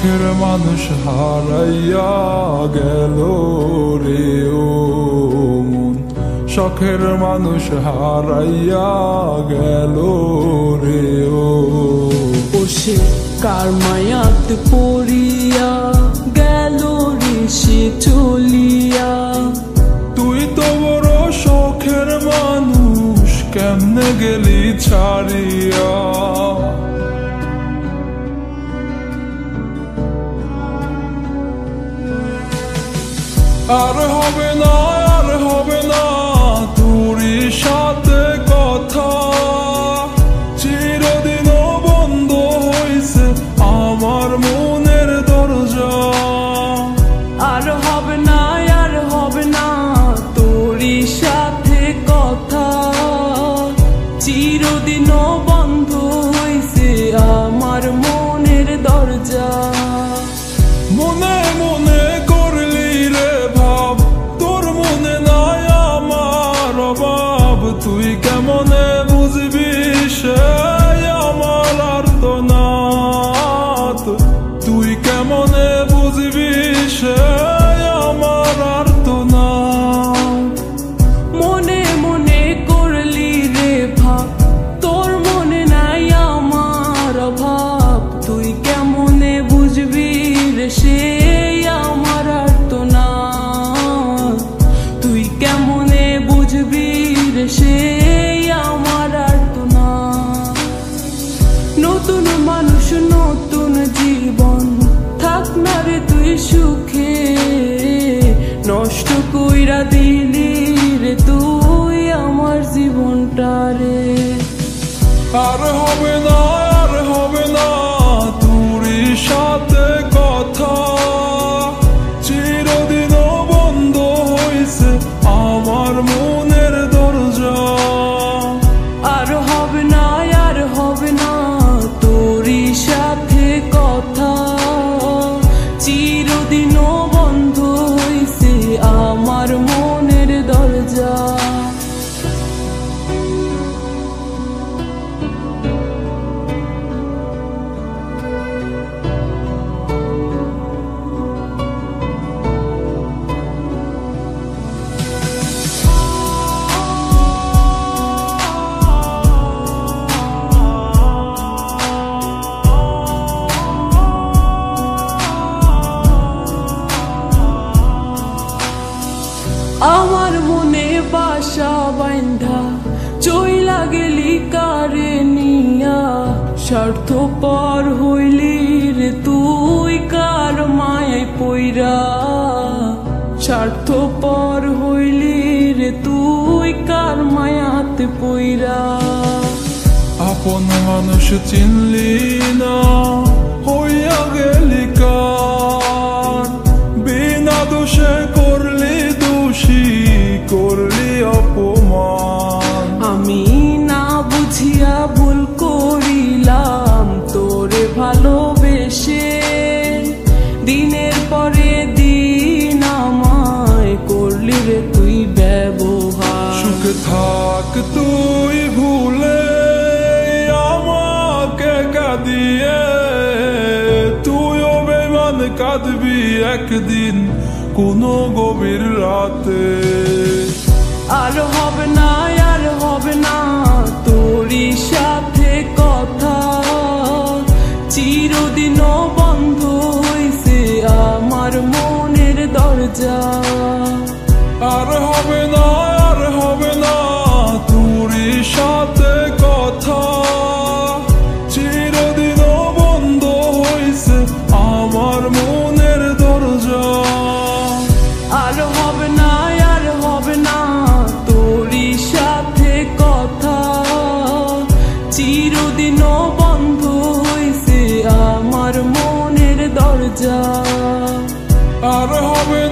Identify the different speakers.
Speaker 1: শখের মানুষ হারাইয়া গেল রে ও মন, শখের মানুষ হারাইয়া গেল রে ও।
Speaker 2: সে কার মায়াত পড়িয়া গেল রে সে চলিয়া।
Speaker 1: তুই তো বড় শখের মানুষ, কেমনে গেলি ছাড়িয়া। আর হবে না, আর হবে না তোরই সাথে কথা, চিরদিনও বন্ধ হইছে আমার মনের দরজা।
Speaker 2: আর হবে না, আর হবে না তোরই সাথে কথা, চিরদিনও বন্ধ হইছে আমার মনের দরজা।
Speaker 1: মনে মনে করলি রে ভাব, তোর মনে নাই আমার অভাব। তুই কেমনে বুঝবি সে আমার আর্তনাদ, তুই কেমনে বুঝবি সে আমার আর্তনাদ।
Speaker 2: মনে মনে করলি রে ভাব, তোর মনে নাই আমার অভাব। তুই কেমনে বুঝবি রে সে আমার আর্তনাদ, তুই কেমনে বুঝবি রে সে আমার আর্তনাদ। নতুন মানুষ নতুন জীবন, থাক না রে তুই সুখে, নষ্ট কইরা দিলি রে তুই আমার জীবনটা রে।
Speaker 1: আর হবে না, আর হবে না তোরই সাথে কথা, চিরদিনও বন্ধ হইছে আমার মনের দরজা।
Speaker 2: আর হবে না, আর হবে না তোরই সাথে কথা, চিরদিনও বন্ধ হইছে আমার মনের দরজা। আমার মনে বাসা বাইন্ধা চইলা গেলি কারে নিয়া, স্বার্থপর হইলি রে তুই কার মায়ায় পইরা। স্বার্থপর হইলি রে তুই কার মায়াতে পইরা।
Speaker 1: আপন মানুষ চিনলি না, হইয়া গেলি কার। বিনা দোষে করলি দোষী, করলি অপমান।
Speaker 2: আমি না বুঝিয়া ভুল করিলাম তোরে ভালোবেসে, দিনের পরে দিন আমায় করলি রে তুই ব্যবহার।
Speaker 1: সুখে থাক তুই ভুলে আমাকে কাঁদিয়ে, তুইও বেমান কাঁদবি একদিন কোনো গভীর রাতে।
Speaker 2: আর হবে না, আর হবে না তোরই সাথে কথা, চিরদিনও বন্ধ হইছে আমার মনের দরজা।
Speaker 1: আর হবে না, আর হবে না তোরই সাথে কথা, চিরদিনও বন্ধ হইছে আমার মনের দরজা।
Speaker 2: আর হবে না, আর হবে না তোরই সাথে কথা, চিরদিনও বন্ধ হইছে আমার মনের দরজা।
Speaker 1: আর হবে